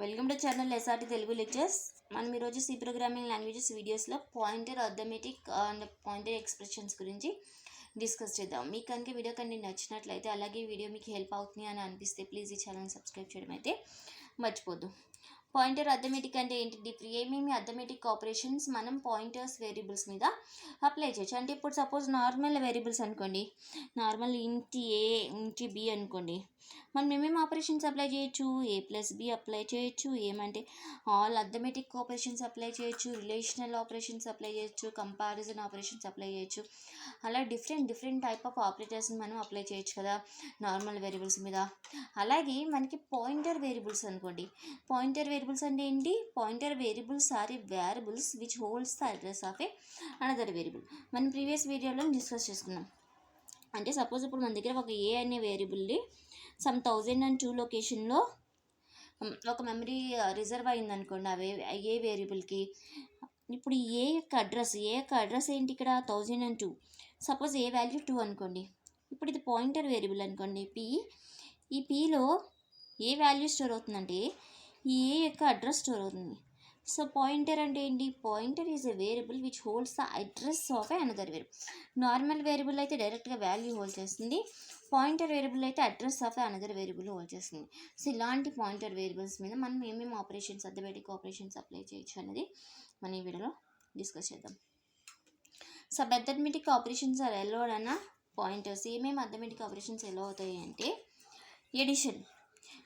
Welcome to channel SRT Telugu lectures. మనం ఈరోజు C programming languages వీడియోస్లో pointer arithmetic and pointer expressions గురించి discuss చేద్దాం. మీకు కనుక వీడియో కంటెంట్ నచ్చినట్లయితే, అలాగే వీడియో మీకు హెల్ప్ అవుతుంది అని అనిపిస్తే ప్లీజ్ ఈ ఛానల్ సబ్స్క్రైబ్ చేయడం అయితే మర్చిపోద్దు. పాయింటర్ అర్థమెటిక్ అంటే ఏంటి? ఏమేమి అర్థమెటిక్ ఆపరేషన్స్ మనం పాయింటర్స్ వేరియబుల్స్ మీద అప్లై చేయొచ్చు అంటే, ఇప్పుడు సపోజ్ నార్మల్ వేరియబుల్స్ అనుకోండి, నార్మల్ ఇంటి ఏ ఇంటి బి అనుకోండి, మనం ఏమేమి ఆపరేషన్స్ అప్లై చేయొచ్చు? ఏ ప్లస్ బి అప్లై చేయొచ్చు, ఏమంటే ఆల్ అర్థమెటిక్ ఆపరేషన్స్ అప్లై చేయొచ్చు, రిలేషనల్ ఆపరేషన్స్ అప్లై చేయొచ్చు, కంపారిజన్ ఆపరేషన్స్ అప్లై చేయొచ్చు. అలా డిఫరెంట్ టైప్ ఆఫ్ ఆపరేటర్స్ని మనం అప్లై చేయొచ్చు కదా నార్మల్ వేరియబుల్స్ మీద. అలాగే మనకి పాయింటర్ వేరియబుల్స్ అనుకోండి. పాయింటర్ వేరియబుల్స్ అంటే ఏంటి? Pointer variables are variables which holds the address of a another variable. మనం ప్రీవియస్ వీడియోలో డిస్కస్ చేసుకున్నాం. అంటే సపోజ్ ఇప్పుడు మన దగ్గర ఒక ఏ అనే వేరియబుల్ని సమ్ 1002 లొకేషన్లో ఒక మెమరీ రిజర్వ్ అయింది అనుకోండి ఏ వేరియబుల్కి. ఇప్పుడు ఏ యొక్క అడ్రస్ ఏంటి? ఇక్కడ 1002. సపోజ్ ఏ వాల్యూ 2 అనుకోండి. ఇప్పుడు ఇది పాయింటర్ వేరియబుల్ అనుకోండి పి. ఈ పిలో ఏ వాల్యూ స్టోర్ అవుతుందంటే ఈ ఏ యొక్క అడ్రస్ స్టోర్ అవుతుంది. సో పాయింటర్ అంటే ఏంటి? Pointer is a variable which holds the address of a another variable. Normal variable అయితే డైరెక్ట్గా వాల్యూ హోల్డ్ చేస్తుంది, పాయింటర్ వేరియబుల్ అయితే address of a another variable hold చేస్తుంది. సో ఇలాంటి పాయింటర్ వేరియబుల్స్ మీద మనం ఏమేమి ఆపరేషన్స్, అర్థమెటిక్ ఆపరేషన్స్ అప్లై చేయొచ్చు అనేది మనం ఈ వీడియోలో డిస్కస్ చేద్దాం. Some arithmetic operations are allowed అన్న పాయింటర్స్. ఏమేమి అర్థమెటిక్ ఆపరేషన్స్ ఎలా అవుతాయి అంటే, addition.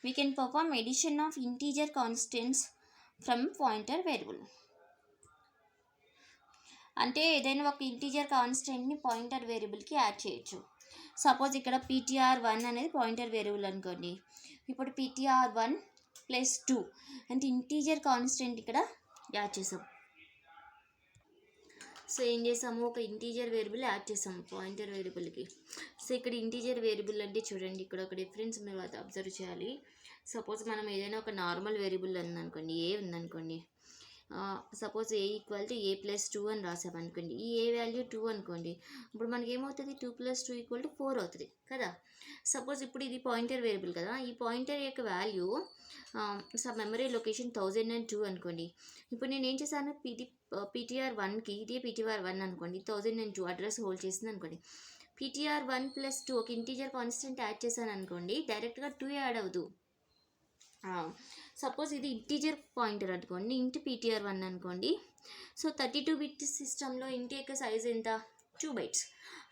We can perform addition of integer constants from pointer variable. అంటే ఏదైనా ఒక ఇంటీజర్ కాన్స్టెంట్ని పాయింటర్ వేరియబుల్కి యాడ్ చేయొచ్చు. సపోజ్ ఇక్కడ ptr1 అనేది పాయింటర్ వేరియబుల్ అనుకోండి. ఇప్పుడు ptr1 + 2 అంటే ఇంటీజర్ కాన్స్టెంట్ ఇక్కడ యాడ్ చేసాం. సో ఏం చేసాము? ఒక ఇంటీజర్ వేరియబుల్ యాడ్ చేసాము పాయింటర్ వేరియబుల్కి. సో ఇక్కడ ఇంటీజర్ వేరియబుల్ అంటే చూడండి, ఇక్కడ ఒక డిఫరెన్స్ మీరు అబ్జర్వ్ చేయాలి. సపోజ్ మనం ఏదైనా ఒక నార్మల్ వేరియబుల్ ఉందనుకోండి, ఏ ఉందనుకోండి. సపోజ్ ఏ = a + 2 అని రాసామనుకోండి. ఈ ఏ వాల్యూ 2 అనుకోండి. ఇప్పుడు మనకి ఏమవుతుంది? 2 + 2 = 4 అవుతుంది కదా. సపోజ్ ఇప్పుడు ఇది పాయింటర్ వేరియబుల్ కదా, ఈ పాయింటర్ యొక్క వాల్యూ సబ్ మెమరీ లొకేషన్ 1002 అనుకోండి. ఇప్పుడు నేను ఏం చేశాను? ptr1కి ఇది ptr1 అనుకోండి, 1002 అడ్రస్ హోల్డ్ చేసింది అనుకోండి. ptr1 + 2 ఒక ఇంటీజర్ కాన్స్టెంట్ యాడ్ చేశాను అనుకోండి, డైరెక్ట్గా 2 యాడ్ అవ్వదు. సపోజ్ ఇది ఇంటీజర్ పాయింటర్ అనుకోండి, ఇంటి ptr1 అనుకోండి. సో 32 బిట్ సిస్టంలో ఇంటి యొక్క సైజ్ ఎంత? 2 బైట్స్.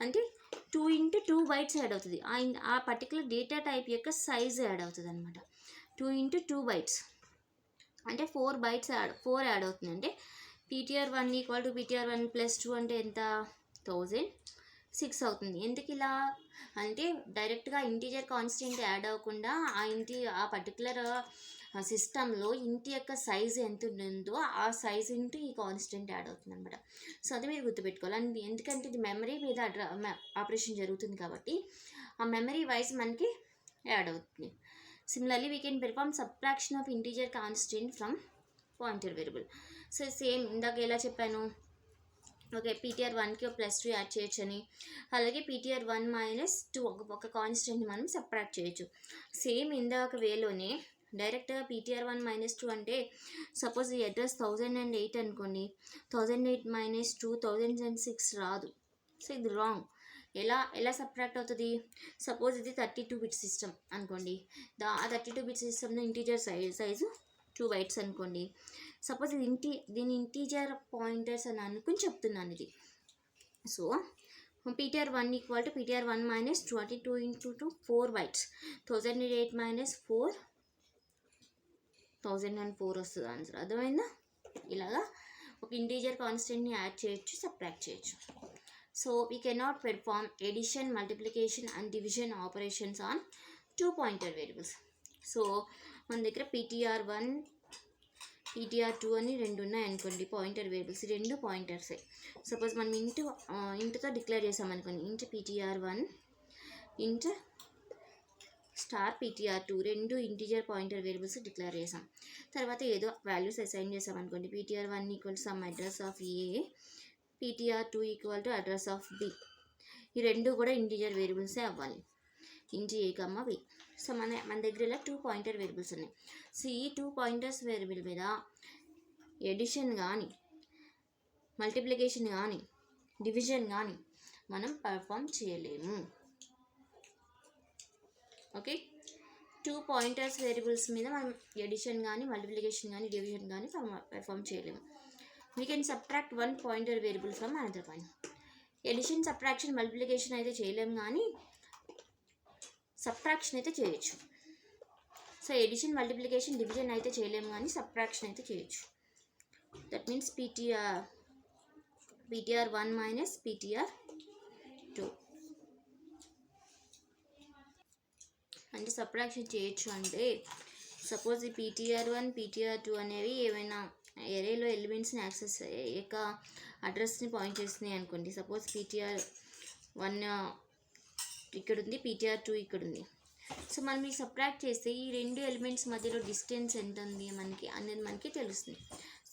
అంటే 2 × 2 బైట్స్ యాడ్ అవుతుంది. ఆ పర్టికులర్ డేటా టైప్ యొక్క సైజ్ యాడ్ అవుతుంది అనమాట. 2 × 2 బైట్స్ అంటే 4 బైట్స్ 4 యాడ్ అవుతుంది. అంటే ptr1 = ptr1 + 2 అంటే ఎంత? 1006 అవుతుంది. ఎందుకు ఇలా అంటే, డైరెక్ట్గా ఇంటీజర్ కాన్స్టెంట్ యాడ్ అవ్వకుండా ఆ పర్టికులర్ సిస్టంలో ఇంటి యొక్క సైజ్ ఎంత ఉంటుందో ఆ సైజ్ ఇంటూ ఈ కాన్స్టెంట్ యాడ్ అవుతుంది అనమాట. సో అది మీరు గుర్తుపెట్టుకోవాలి. అండ్ ఎందుకంటే ఇది మెమరీ మీద ఆపరేషన్ జరుగుతుంది కాబట్టి ఆ మెమరీ వైజ్ మనకి యాడ్ అవుతుంది. Similarly we can perform subtraction of integer constant from pointer variable. So same ఇందాక ఎలా చెప్పాను, ఓకే ptr1కి +2 యాడ్ చేయొచ్చు అని, అలాగే ptr1 - 2 ఒక కాన్స్టెంట్ని మనం సబ్ట్రాక్ట్ చేయొచ్చు. సేమ్ ఇందాక వేలోనే డైరెక్ట్గా ptr1 - 2 అంటే, సపోజ్ ఈ అడ్రస్ 1008 అనుకోండి, 1008 - 2 1006 రాదు. సో ఇది రాంగ్. ఎలా సబ్ట్రాక్ట్ అవుతుంది? సపోజ్ ఇది 32 బిట్ సిస్టమ్ అనుకోండి, ఆ 32 బిట్ సిస్టమ్లో ఇంటీజర్ సైజు 2 బైట్స్ అనుకోండి. సపోజ్ దీని ఇంటీజర్ పాయింటర్స్ అని అనుకుని చెప్తున్నాను ఇది. సో ptr1 = ptr1 - 2 అంటే 2 × 2 4 బైట్స్. 1008 - 4 1004 వస్తుంది ఆన్సర్. అర్థమైందా? ఇలాగా ఒక ఇంటీజర్ కాన్స్టెంట్ని యాడ్ చేయొచ్చు, సబ్ట్రాక్ట్ చేయొచ్చు. So we cannot perform addition, multiplication and division operations on 2 pointer variables. So మన దగ్గర ptr1 ptr2 అని 2 ఉన్నాయి అనుకోండి పాయింటర్ వేరియబుల్స్. 2 పాయింటర్సే. సపోజ్ మనం ఇంటితో డిక్లేర్ చేసామనుకోండి, ఇంటి ptr1 ఇంట్ ptr2 2 integer pointer variables declare చేసాం. తర్వాత ఏదో వాల్యూస్ అసైన్ చేసామనుకోండి, ptr1 = some address of a, ptr2 = address of b. ఈ 2 కూడా ఇంటీజర్ వేరియబుల్సే అవ్వాలి, ఇంటి a, b. సో మన దగ్గర ఇలా 2 పాయింటర్ వేరియబుల్స్ ఉన్నాయి. సో ఈ 2 పాయింటర్స్ వేరియబుల్ మీద ఎడిషన్ కానీ మల్టిప్లికేషన్ కానీ డివిజన్ కానీ మనం పర్ఫామ్ చేయలేము. ఓకే, 2 పాయింటర్స్ వేరియబుల్స్ మీద మనం ఎడిషన్ కానీ మల్టిప్లికేషన్ కానీ డివిజన్ కానీ పర్ఫామ్ చేయలేము. We can subtract 1 pointer variable from another point. Addition, subtraction, multiplication అయితే చేయలేము కానీ సబ్ట్రాక్షన్ అయితే చేయొచ్చు. సో ఎడిషన్, మల్టిప్లికేషన్, డివిజన్ అయితే చేయలేము కానీ సబ్ట్రాక్షన్ అయితే చేయొచ్చు. That means PTR1 minus PTR2 అంటే సబ్ట్రాక్షన్ చేయొచ్చు. అంటే సపోజ్ ఈ PTR1 PTR2 అనేవి ఏమైనా ఎరేలో ఎలిమెంట్స్ని యాక్సెస్ యొక్క అడ్రస్ని పాయింట్ చేస్తున్నాయి అనుకోండి. సపోజ్ PTR1 ఇక్కడ ఉంది, PTR2 ఇక్కడ ఉంది. సో మనం ఈ సబ్ట్రాక్ట్ చేస్తే ఈ 2 ఎలిమెంట్స్ మధ్యలో డిస్టెన్స్ ఎంత ఉంది అనేది మనకి తెలుస్తుంది.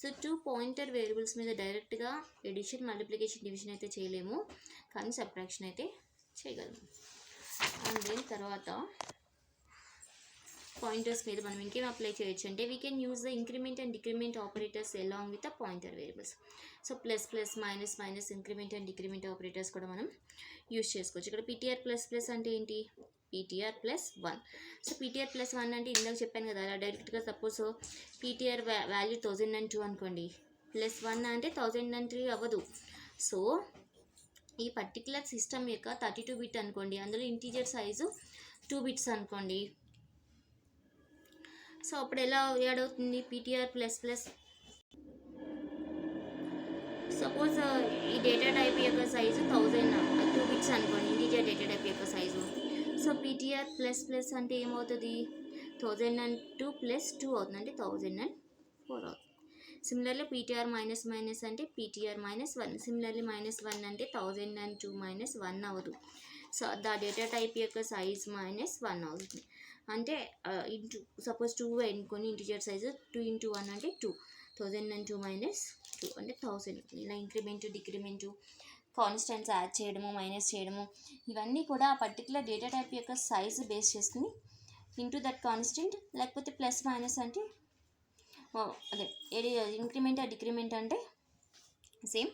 సో 2 పాయింటర్ వేరియబుల్స్ మీద డైరెక్ట్గా ఎడిషన్, మల్టిప్లికేషన్, డివిజన్ అయితే చేయలేము కానీ సబ్ట్రాక్షన్ అయితే చేయగలము. అండ్ దెన్ తర్వాత పాయింటర్స్ మీద మనం ఇంకేం అప్లై చేయొచ్చు అంటే we can use the increment and decrement operators along with the pointer variables. So plus plus, minus minus, increment and decrement operators కూడా మనం యూజ్ చేసుకోవచ్చు. ఇక్కడ PTR ప్లస్ ప్లస్ అంటే ఏంటి? PTR+1. సో PTR+1 అంటే ఇందాక చెప్పాను కదా, అలా డైరెక్ట్గా సపోజ్ PTR వాల్యూ 1002 అనుకోండి, +1 అంటే 1003 అవ్వదు. సో ఈ పర్టికులర్ సిస్టమ్ యొక్క 32 బిట్ అనుకోండి, అందులో ఇంటీజర్ సైజు 2 బిట్స్ అనుకోండి. సో అప్పుడు ఎలా యాడ్ అవుతుంది? PTR++. సపోజ్ ఈ డేటా టైప్ యొక్క సైజు 2 బిట్స్ అనుకోండి, ఇంటీజర్ డేటా టైప్ యొక్క సైజు. సో PTR++ అంటే ఏమవుతుంది? 1002 + 2 అవుతుంది, అంటే 1004 అవుతుంది. సిమిలర్లీ PTR మైనస్ మైనస్ అంటే PTR -1. సిమిలర్లీ -1 అంటే 1002 - 1 అవ్వదు. సో ద డేటా టైప్ యొక్క సైజ్ -1 అవుతుంది. అంటే ఇంటూ సపోజ్ 2 అనుకొని ఇంటీజర్ సైజు 2 × 1 అంటే 2. 1002 - 2 అంటే 1000. ఇలా ఇంక్రిమెంటు, డిక్రిమెంటు, కాన్స్టెంట్స్ యాడ్ చేయడము, మైనస్ చేయడము, ఇవన్నీ కూడా ఆ పర్టికులర్ డేటా టైప్ యొక్క సైజు బేస్ చేసుకుని ఇంటూ దట్ కాన్స్టెంట్, లేకపోతే ప్లస్ మైనస్ అంటే అదే ఇంక్రిమెంట్ డిక్రిమెంట్ అంటే సేమ్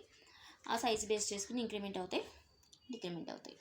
ఆ సైజ్ బేస్ చేసుకుని ఇంక్రిమెంట్ అవుతాయి, డిక్రిమెంట్ అవుతాయి.